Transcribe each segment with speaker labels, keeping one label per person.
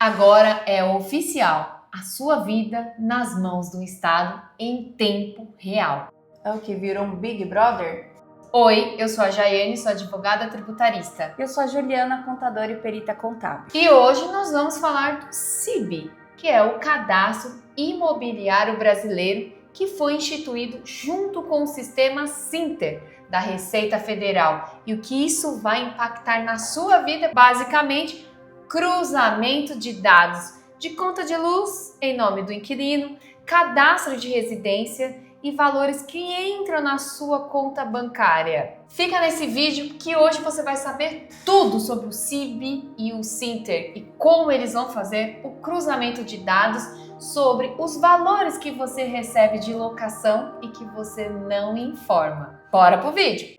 Speaker 1: Agora é oficial, a sua vida nas mãos do Estado em tempo real.
Speaker 2: É o que virou um Big Brother?
Speaker 1: Oi, eu sou a Jaiane, sou advogada tributarista.
Speaker 2: Eu sou a Juliana, contadora e perita contábil.
Speaker 1: E hoje nós vamos falar do CIB, que é o Cadastro Imobiliário Brasileiro, que foi instituído junto com o sistema Sinter da Receita Federal. E o que isso vai impactar na sua vida? Basicamente, cruzamento de dados de conta de luz em nome do inquilino, cadastro de residência e valores que entram na sua conta bancária. Fica nesse vídeo que hoje você vai saber tudo sobre o CIB e o Sinter e como eles vão fazer o cruzamento de dados sobre os valores que você recebe de locação e que você não informa. Bora pro vídeo!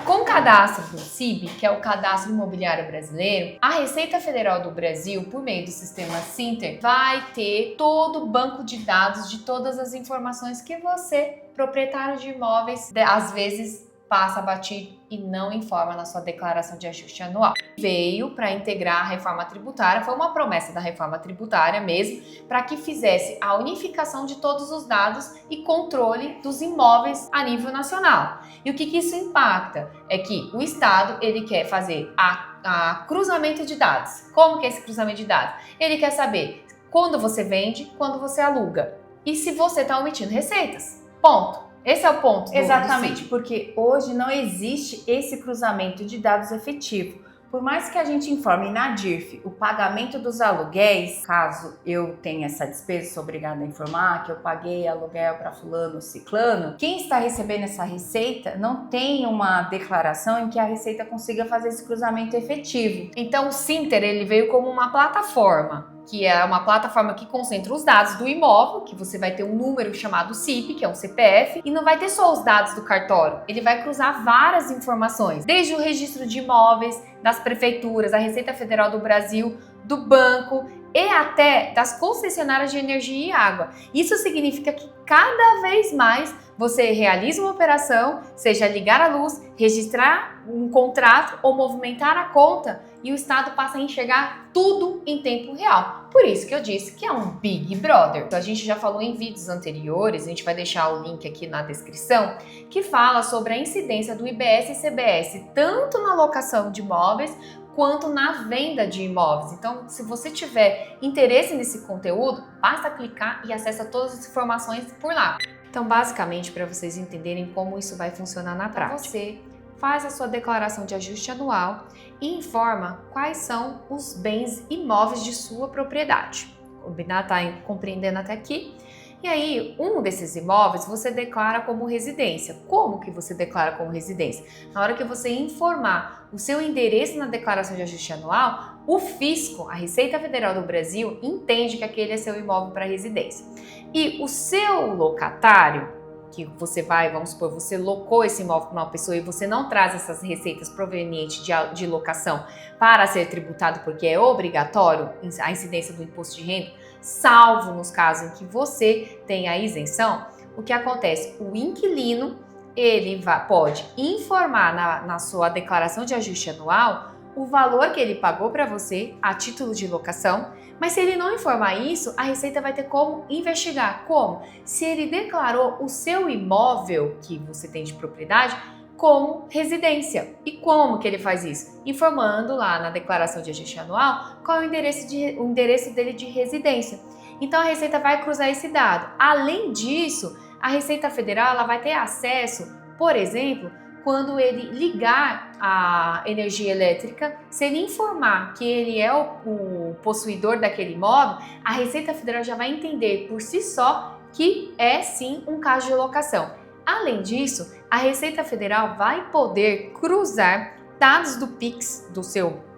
Speaker 1: Com o cadastro do CIB, que é o Cadastro Imobiliário Brasileiro, a Receita Federal do Brasil, por meio do sistema Sinter, vai ter todo o banco de dados de todas as informações que você, proprietário de imóveis, às vezes passa batido e não informa na sua declaração de ajuste anual. Veio para integrar a reforma tributária, foi uma promessa da reforma tributária mesmo, para que fizesse a unificação de todos os dados e controle dos imóveis a nível nacional. E o que isso impacta? É que o Estado ele quer fazer a cruzamento de dados. Como que é esse cruzamento de dados? Ele quer saber quando você vende, quando você aluga e se você está omitindo receitas. Ponto. Esse é o ponto.
Speaker 2: Exatamente, porque hoje não existe esse cruzamento de dados efetivo. Por mais que a gente informe na DIRF o pagamento dos aluguéis, caso eu tenha essa despesa, sou obrigada a informar que eu paguei aluguel para fulano ou ciclano, quem está recebendo essa receita não tem uma declaração em que a Receita consiga fazer esse cruzamento efetivo.
Speaker 1: Então o Sinter ele veio como uma plataforma, que é uma plataforma que concentra os dados do imóvel, que você vai ter um número chamado CIP, que é um CPF, e não vai ter só os dados do cartório, ele vai cruzar várias informações, desde o registro de imóveis, das prefeituras, da Receita Federal do Brasil, do banco e até das concessionárias de energia e água. Isso significa que cada vez mais você realiza uma operação, seja ligar a luz, registrar um contrato ou movimentar a conta, e o Estado passa a enxergar tudo em tempo real. Por isso que eu disse que é um Big Brother. Então, a gente já falou em vídeos anteriores, a gente vai deixar o link aqui na descrição, que fala sobre a incidência do IBS e CBS, tanto na locação de imóveis quanto na venda de imóveis. Então, se você tiver interesse nesse conteúdo, basta clicar e acessa todas as informações por lá. Então, basicamente, para vocês entenderem como isso vai funcionar na prática, você faz a sua declaração de ajuste anual e informa quais são os bens imóveis de sua propriedade. Combinado? Tá compreendendo até aqui? E aí, um desses imóveis você declara como residência. Como que você declara como residência? Na hora que você informar o seu endereço na declaração de ajuste anual, o fisco, a Receita Federal do Brasil, entende que aquele é seu imóvel para residência. E o seu locatário, que você vai, vamos supor, você locou esse imóvel para uma pessoa e você não traz essas receitas provenientes de locação para ser tributado, porque é obrigatório a incidência do imposto de renda, salvo nos casos em que você tem a isenção, o que acontece? O inquilino, ele pode informar na sua declaração de ajuste anual o valor que ele pagou para você a título de locação, mas se ele não informar isso, a Receita vai ter como investigar. Como? Se ele declarou o seu imóvel que você tem de propriedade como residência. E como que ele faz isso? Informando lá na declaração de ajuste anual qual é o endereço dele de residência. Então a Receita vai cruzar esse dado. Além disso, a Receita Federal ela vai ter acesso, por exemplo, quando ele ligar a energia elétrica, se ele informar que ele é o possuidor daquele imóvel, a Receita Federal já vai entender por si só que é sim um caso de locação. Além disso, a Receita Federal vai poder cruzar dados do Pix do seu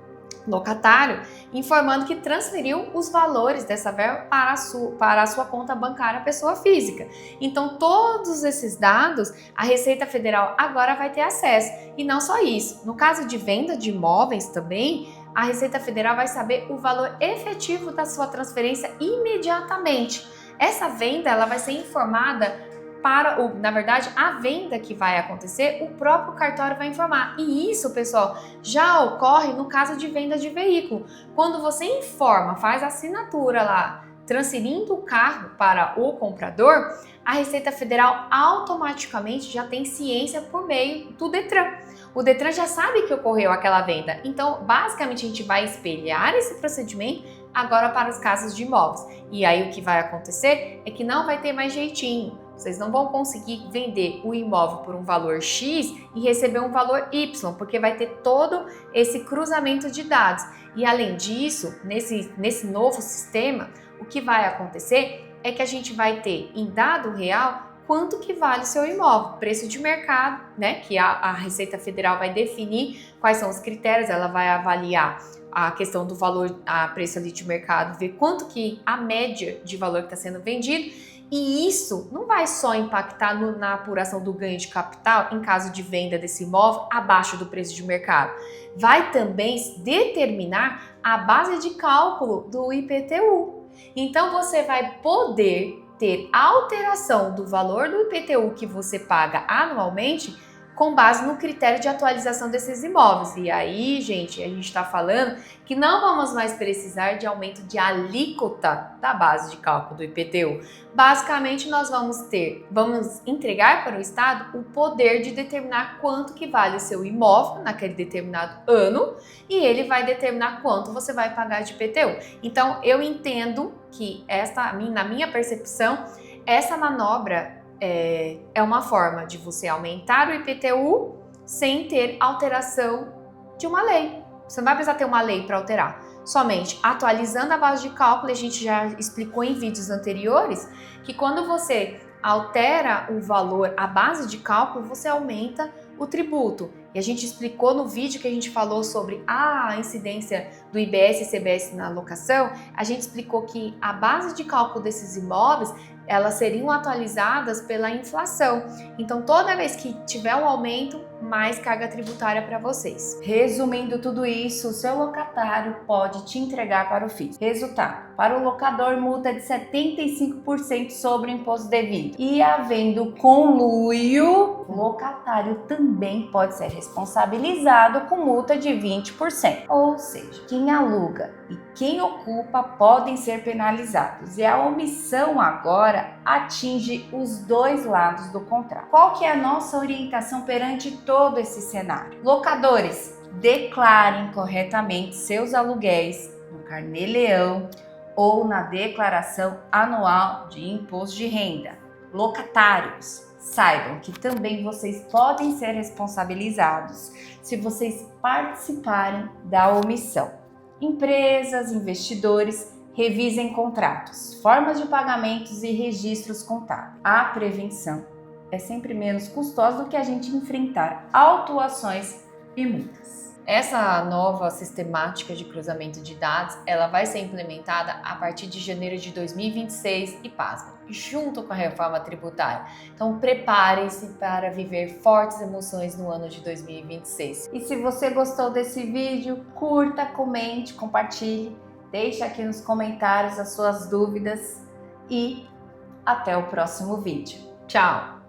Speaker 1: locatário, informando que transferiu os valores dessa verba para a sua conta bancária pessoa física. Então, todos esses dados, a Receita Federal agora vai ter acesso. E não só isso, no caso de venda de imóveis também, a Receita Federal vai saber o valor efetivo da sua transferência imediatamente. Essa venda ela vai ser informada na verdade, a venda que vai acontecer, o próprio cartório vai informar. E isso, pessoal, já ocorre no caso de venda de veículo. Quando você informa, faz a assinatura lá, transferindo o carro para o comprador, a Receita Federal automaticamente já tem ciência por meio do Detran. O Detran já sabe que ocorreu aquela venda. Então, basicamente, a gente vai espelhar esse procedimento agora para os casos de imóveis. E aí o que vai acontecer é que não vai ter mais jeitinho. Vocês não vão conseguir vender o imóvel por um valor X e receber um valor Y, porque vai ter todo esse cruzamento de dados. E além disso, nesse novo sistema, o que vai acontecer é que a gente vai ter em dado real quanto que vale o seu imóvel, preço de mercado, né? Que a Receita Federal vai definir quais são os critérios, ela vai avaliar a questão do valor, a preço ali de mercado, ver quanto que a média de valor que está sendo vendido. E isso não vai só impactar na apuração do ganho de capital em caso de venda desse imóvel abaixo do preço de mercado. Vai também determinar a base de cálculo do IPTU. Então você vai poder ter alteração do valor do IPTU que você paga anualmente com base no critério de atualização desses imóveis. E aí, gente, a gente está falando que não vamos mais precisar de aumento de alíquota da base de cálculo do IPTU. Basicamente, nós vamos entregar para o Estado o poder de determinar quanto que vale o seu imóvel naquele determinado ano e ele vai determinar quanto você vai pagar de IPTU. Então, eu entendo que na minha percepção, essa manobra é uma forma de você aumentar o IPTU sem ter alteração de uma lei. Você não vai precisar ter uma lei para alterar. Somente atualizando a base de cálculo, a gente já explicou em vídeos anteriores que quando você altera o valor, a base de cálculo, você aumenta o tributo. E a gente explicou no vídeo que a gente falou sobre a incidência do IBS e CBS na locação, a gente explicou que a base de cálculo desses imóveis, elas seriam atualizadas pela inflação. Então, toda vez que tiver um aumento, mais carga tributária para vocês.
Speaker 2: Resumindo tudo isso, o seu locatário pode te entregar para o fisco. Resultado: para o locador, multa de 75% sobre o imposto devido. E havendo conluio, o locatário também pode ser responsabilizado com multa de 20%. Ou seja, quem aluga e quem ocupa podem ser penalizados. E a omissão agora atinge os dois lados do contrato. Qual que é a nossa orientação perante todo esse cenário? Locadores, declarem corretamente seus aluguéis no Carnê-Leão ou na declaração anual de imposto de renda. Locatários, saibam que também vocês podem ser responsabilizados se vocês participarem da omissão. Empresas, investidores, revisem contratos, formas de pagamentos e registros contábeis. A prevenção é sempre menos custosa do que a gente enfrentar autuações e multas.
Speaker 1: Essa nova sistemática de cruzamento de dados, ela vai ser implementada a partir de janeiro de 2026 e pasma, junto com a reforma tributária. Então preparem-se para viver fortes emoções no ano de 2026.
Speaker 2: E se você gostou desse vídeo, curta, comente, compartilhe, deixe aqui nos comentários as suas dúvidas e até o próximo vídeo.
Speaker 1: Tchau!